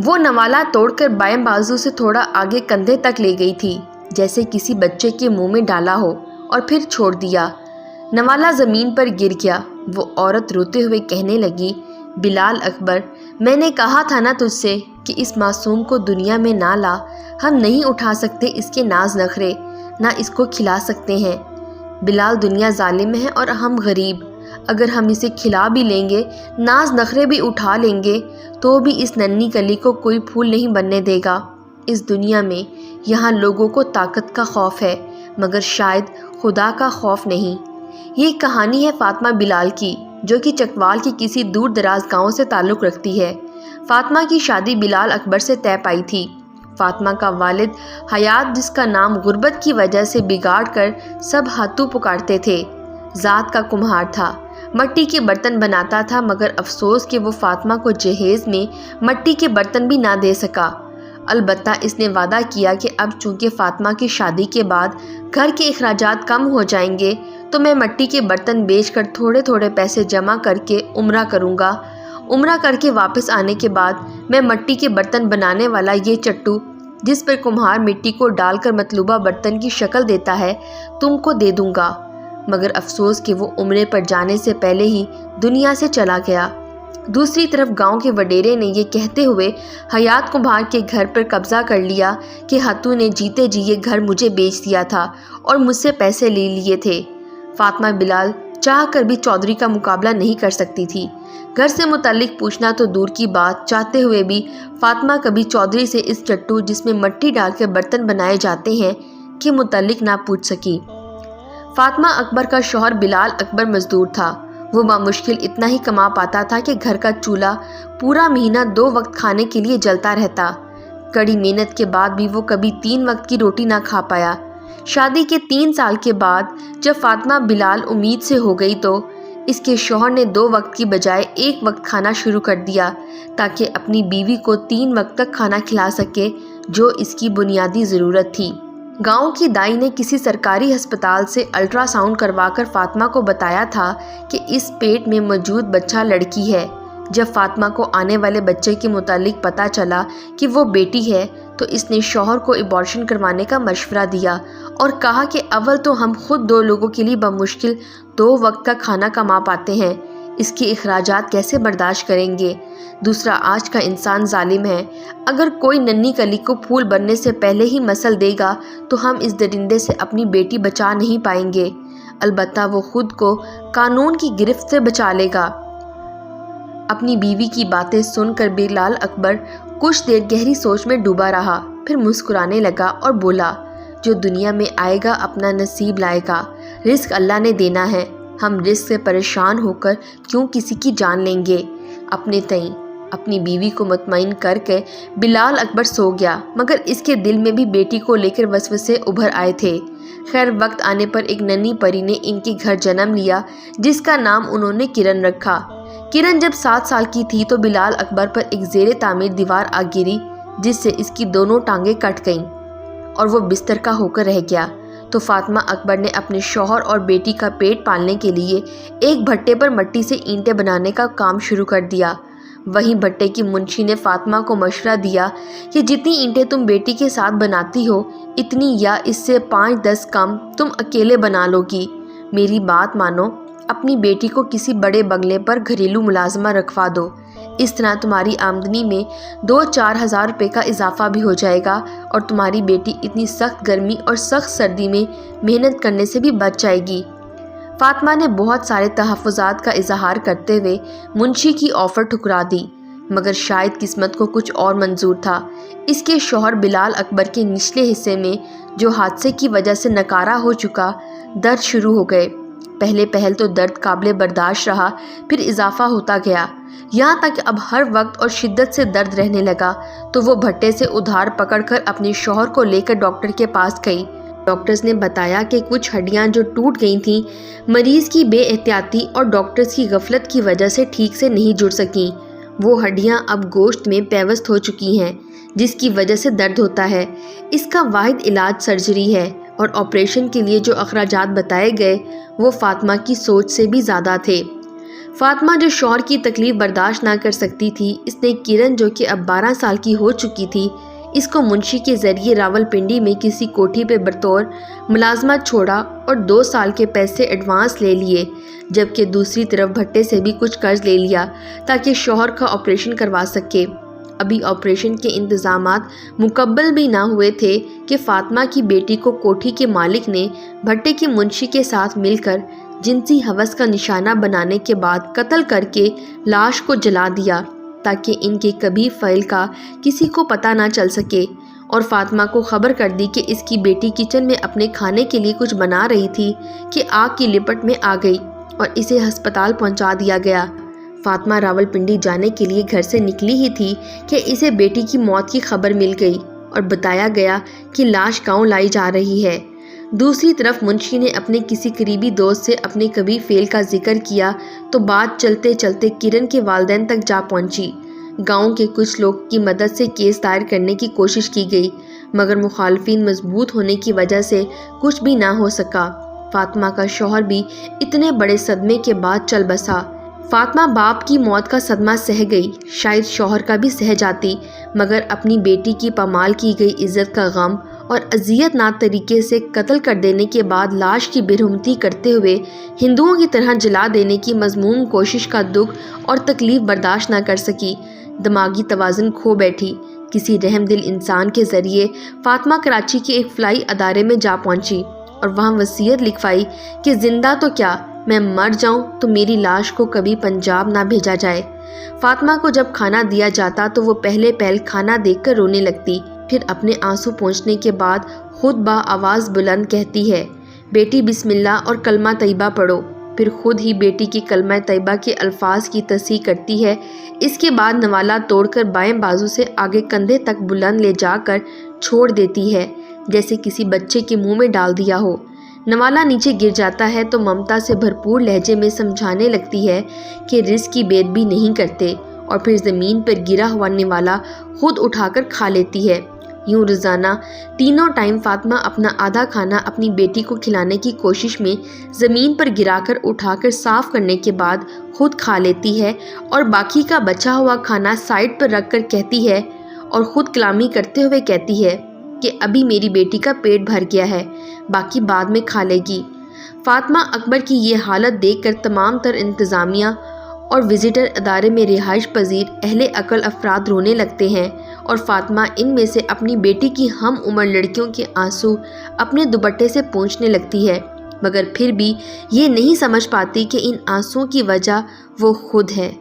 وہ نوالا توڑ کر بائیں بازو سے تھوڑا آگے کندھے تک لے گئی تھی، جیسے کسی بچے کے منہ میں ڈالا ہو، اور پھر چھوڑ دیا۔ نوالا زمین پر گر گیا۔ وہ عورت روتے ہوئے کہنے لگی، بلال اکبر، میں نے کہا تھا نا تجھ سے کہ اس معصوم کو دنیا میں نہ لا۔ ہم نہیں اٹھا سکتے اس کے ناز نخرے، نہ اس کو کھلا سکتے ہیں۔ بلال، دنیا ظالم ہے اور ہم غریب۔ اگر ہم اسے کھلا بھی لیں گے، ناز نخرے بھی اٹھا لیں گے، تو بھی اس ننھی کلی کو کوئی پھول نہیں بننے دے گا۔ اس دنیا میں یہاں لوگوں کو طاقت کا خوف ہے، مگر شاید خدا کا خوف نہیں۔ یہ کہانی ہے فاطمہ بلال کی، جو کہ چکوال کی کسی دور دراز گاؤں سے تعلق رکھتی ہے۔ فاطمہ کی شادی بلال اکبر سے طے پائی تھی۔ فاطمہ کا والد حیات، جس کا نام غربت کی وجہ سے بگاڑ کر سب ہاتھو پکارتے تھے، ذات کا کمہار تھا۔ مٹی کے برتن بناتا تھا، مگر افسوس کہ وہ فاطمہ کو جہیز میں مٹی کے برتن بھی نہ دے سکا۔ البتہ اس نے وعدہ کیا کہ اب چونکہ فاطمہ کی شادی کے بعد گھر کے اخراجات کم ہو جائیں گے، تو میں مٹی کے برتن بیچ کر تھوڑے تھوڑے پیسے جمع کر کے عمرہ کروں گا۔ عمرہ کر کے واپس آنے کے بعد میں مٹی کے برتن بنانے والا یہ چٹو، جس پر کمہار مٹی کو ڈال کر مطلوبہ برتن کی شکل دیتا ہے، تم کو دے دوں گا۔ مگر افسوس کہ وہ عمرے پر جانے سے پہلے ہی دنیا سے چلا گیا۔ دوسری طرف گاؤں کے وڈیرے نے یہ کہتے ہوئے حیات کمہار کے گھر پر قبضہ کر لیا کہ ہاتھو نے جیتے جی یہ گھر مجھے بیچ دیا تھا اور مجھ سے پیسے لے لیے تھے۔ فاطمہ بلال چاہ کر بھی چودھری کا مقابلہ نہیں کر سکتی تھی۔ گھر سے متعلق پوچھنا تو دور کی بات، چاہتے ہوئے بھی فاطمہ کبھی چودھری سے اس چٹو جس میں مٹی ڈال کر برتن بنائے جاتے ہیں کے متعلق نہ پوچھ سکی۔ فاطمہ اکبر کا شوہر بلال اکبر مزدور تھا۔ وہ بامشکل اتنا ہی کما پاتا تھا کہ گھر کا چولہا پورا مہینہ 2 وقت کھانے کے لیے جلتا رہتا۔ کڑی محنت کے بعد بھی وہ کبھی 3 وقت کی روٹی نہ کھا پایا۔ شادی کے 3 سال کے بعد جب فاطمہ بلال امید سے ہو گئی تو اس کے شوہر نے 2 وقت کی بجائے 1 وقت کھانا شروع کر دیا، تاکہ اپنی بیوی کو 3 وقت تک کھانا کھلا سکے، جو اس کی بنیادی ضرورت تھی۔ گاؤں کی دائی نے کسی سرکاری ہسپتال سے الٹرا ساؤنڈ کروا کر فاطمہ کو بتایا تھا کہ اس پیٹ میں موجود بچہ لڑکی ہے۔ جب فاطمہ کو آنے والے بچے کے متعلق پتہ چلا کہ وہ بیٹی ہے، تو اس نے شوہر کو ابارشن کروانے کا مشورہ دیا اور کہا کہ اول تو ہم خود 2 لوگوں کے لیے بمشکل 2 وقت کا کھانا کما پاتے ہیں، اس کے اخراجات کیسے برداشت کریں گے؟ دوسرا، آج کا انسان ظالم ہے۔ اگر کوئی ننھی کلی کو پھول بننے سے پہلے ہی مسل دے گا تو ہم اس درندے سے اپنی بیٹی بچا نہیں پائیں گے۔ البتہ وہ خود کو قانون کی گرفت سے بچا لے گا۔ اپنی بیوی کی باتیں سن کر بلال اکبر کچھ دیر گہری سوچ میں ڈوبا رہا، پھر مسکرانے لگا اور بولا، جو دنیا میں آئے گا اپنا نصیب لائے گا۔ رزق اللہ نے دینا ہے، ہم رزق سے پریشان ہو کر کیوں کسی کی جان لیں گے؟ اپنے تئیں اپنی بیوی کو مطمئن کر کے بلال اکبر سو گیا، مگر اس کے دل میں بھی بیٹی کو لے کر وسوسے ابھر آئے تھے۔ خیر، وقت آنے پر ایک ننھی پری نے ان کے گھر جنم لیا، جس کا نام انہوں نے کرن رکھا۔ کرن جب 7 سال کی تھی تو بلال اکبر پر ایک زیر تعمیر دیوار آ گری، جس سے اس کی دونوں ٹانگیں کٹ گئیں اور وہ بستر کا ہو کر رہ گیا۔ تو فاطمہ اکبر نے اپنے شوہر اور بیٹی کا پیٹ پالنے کے لیے ایک بھٹے پر مٹی سے اینٹیں بنانے کا کام شروع کر دیا۔ وہیں بھٹے کی منشی نے فاطمہ کو مشورہ دیا کہ جتنی اینٹیں تم بیٹی کے ساتھ بناتی ہو، اتنی یا اس سے 5-10 کم تم اکیلے بنا لو گی۔ میری بات مانو، اپنی بیٹی کو کسی بڑے بنگلے پر گھریلو ملازمہ رکھوا دو، اس طرح تمہاری آمدنی میں 2-4 ہزار روپے کا اضافہ بھی ہو جائے گا، اور تمہاری بیٹی اتنی سخت گرمی اور سخت سردی میں محنت کرنے سے بھی بچ جائے گی۔ فاطمہ نے بہت سارے تحفظات کا اظہار کرتے ہوئے منشی کی آفر ٹھکرا دی، مگر شاید قسمت کو کچھ اور منظور تھا۔ اس کے شوہر بلال اکبر کے نچلے حصے میں، جو حادثے کی وجہ سے نکارہ ہو چکا، درد شروع ہو گئے۔ پہل تو درد قابل برداشت رہا، پھر اضافہ ہوتا گیا، یہاں تک اب ہر وقت اور شدت سے درد رہنے لگا۔ تو وہ بھٹے سے ادھار پکڑ کر اپنے شوہر کو لے کر ڈاکٹر کے پاس گئی۔ ڈاکٹرز نے بتایا کہ کچھ ہڈیاں جو ٹوٹ گئی تھیں، مریض کی بے احتیاطی اور ڈاکٹرز کی غفلت کی وجہ سے ٹھیک سے نہیں جڑ سکیں۔ وہ ہڈیاں اب گوشت میں پیوست ہو چکی ہیں، جس کی وجہ سے درد ہوتا ہے۔ اس کا واحد علاج سرجری ہے، اور آپریشن کے لیے جو اخراجات بتائے گئے وہ فاطمہ کی سوچ سے بھی زیادہ تھے۔ فاطمہ جو شوہر کی تکلیف برداشت نہ کر سکتی تھی، اس نے کرن جو کہ اب 12 سال کی ہو چکی تھی، اس کو منشی کے ذریعے راولپنڈی میں کسی کوٹھی پہ بطور ملازمت چھوڑا اور 2 سال کے پیسے ایڈوانس لے لیے، جبکہ دوسری طرف بھٹے سے بھی کچھ قرض لے لیا تاکہ شوہر کا آپریشن کروا سکے۔ ابھی آپریشن کے انتظامات مکمل بھی نہ ہوئے تھے کہ فاطمہ کی بیٹی کو کوٹھی کے مالک نے بھٹے کے منشی کے ساتھ مل کر جنسی ہوس کا نشانہ بنانے کے بعد قتل کر کے لاش کو جلا دیا تاکہ ان کے کبھی فعل کا کسی کو پتہ نہ چل سکے، اور فاطمہ کو خبر کر دی کہ اس کی بیٹی کچن میں اپنے کھانے کے لیے کچھ بنا رہی تھی کہ آگ کی لپٹ میں آ گئی اور اسے ہسپتال پہنچا دیا گیا۔ فاطمہ راولپنڈی جانے کے لیے گھر سے نکلی ہی تھی کہ اسے بیٹی کی موت کی خبر مل گئی اور بتایا گیا کہ لاش گاؤں لائی جا رہی ہے۔ دوسری طرف منشی نے اپنے کسی قریبی دوست سے اپنے کبھی فعل کا ذکر کیا تو بات چلتے چلتے کرن کے والدین تک جا پہنچی۔ گاؤں کے کچھ لوگ کی مدد سے کیس دائر کرنے کی کوشش کی گئی، مگر مخالفین مضبوط ہونے کی وجہ سے کچھ بھی نہ ہو سکا۔ فاطمہ کا شوہر بھی اتنے بڑے صدمے کے بعد چل بسا۔ فاطمہ باپ کی موت کا صدمہ سہ گئی، شاید شوہر کا بھی سہ جاتی، مگر اپنی بیٹی کی پامال کی گئی عزت کا غم اور اذیت ناک طریقے سے قتل کر دینے کے بعد لاش کی برہمتی کرتے ہوئے ہندوؤں کی طرح جلا دینے کی مذموم کوشش کا دکھ اور تکلیف برداشت نہ کر سکی۔ دماغی توازن کھو بیٹھی۔ کسی رحم دل انسان کے ذریعے فاطمہ کراچی کے ایک فلاحی ادارے میں جا پہنچی اور وہاں وصیت لکھوائی کہ زندہ تو کیا، میں مر جاؤں تو میری لاش کو کبھی پنجاب نہ بھیجا جائے۔ فاطمہ کو جب کھانا دیا جاتا تو وہ پہلے کھانا دیکھ کر رونے لگتی، پھر اپنے آنسو پہنچنے کے بعد خود با آواز بلند کہتی ہے، بیٹی بسم اللہ اور کلمہ طیبہ پڑھو۔ پھر خود ہی بیٹی کی کلمہ طیبہ کے الفاظ کی تصحیح کرتی ہے۔ اس کے بعد نوالہ توڑ کر بائیں بازو سے آگے کندھے تک بلند لے جا کر چھوڑ دیتی ہے، جیسے کسی بچے کے منہ میں ڈال دیا ہو۔ نوالہ نیچے گر جاتا ہے تو ممتا سے بھرپور لہجے میں سمجھانے لگتی ہے کہ رزق کی بے ادبی نہیں کرتے، اور پھر زمین پر گرا ہوا نوالہ خود اٹھا کر کھا لیتی ہے۔ یوں روزانہ تینوں ٹائم فاطمہ اپنا آدھا کھانا اپنی بیٹی کو کھلانے کی کوشش میں زمین پر گرا کر اٹھا کر صاف کرنے کے بعد خود کھا لیتی ہے، اور باقی کا بچا ہوا کھانا سائڈ پر رکھ کر کہتی ہے اور خود کلامی کرتے ہوئے کہتی ہے کہ ابھی میری بیٹی کا پیٹ بھر گیا ہے، باقی بعد میں کھا لے گی۔ فاطمہ اکبر کی یہ حالت دیکھ کر تمام تر انتظامیہ اور وزٹر ادارے میں رہائش پذیر اہل عقل افراد رونے لگتے ہیں، اور فاطمہ ان میں سے اپنی بیٹی کی ہم عمر لڑکیوں کے آنسو اپنے دوپٹے سے پونچھنے لگتی ہے، مگر پھر بھی یہ نہیں سمجھ پاتی کہ ان آنسوؤں کی وجہ وہ خود ہے۔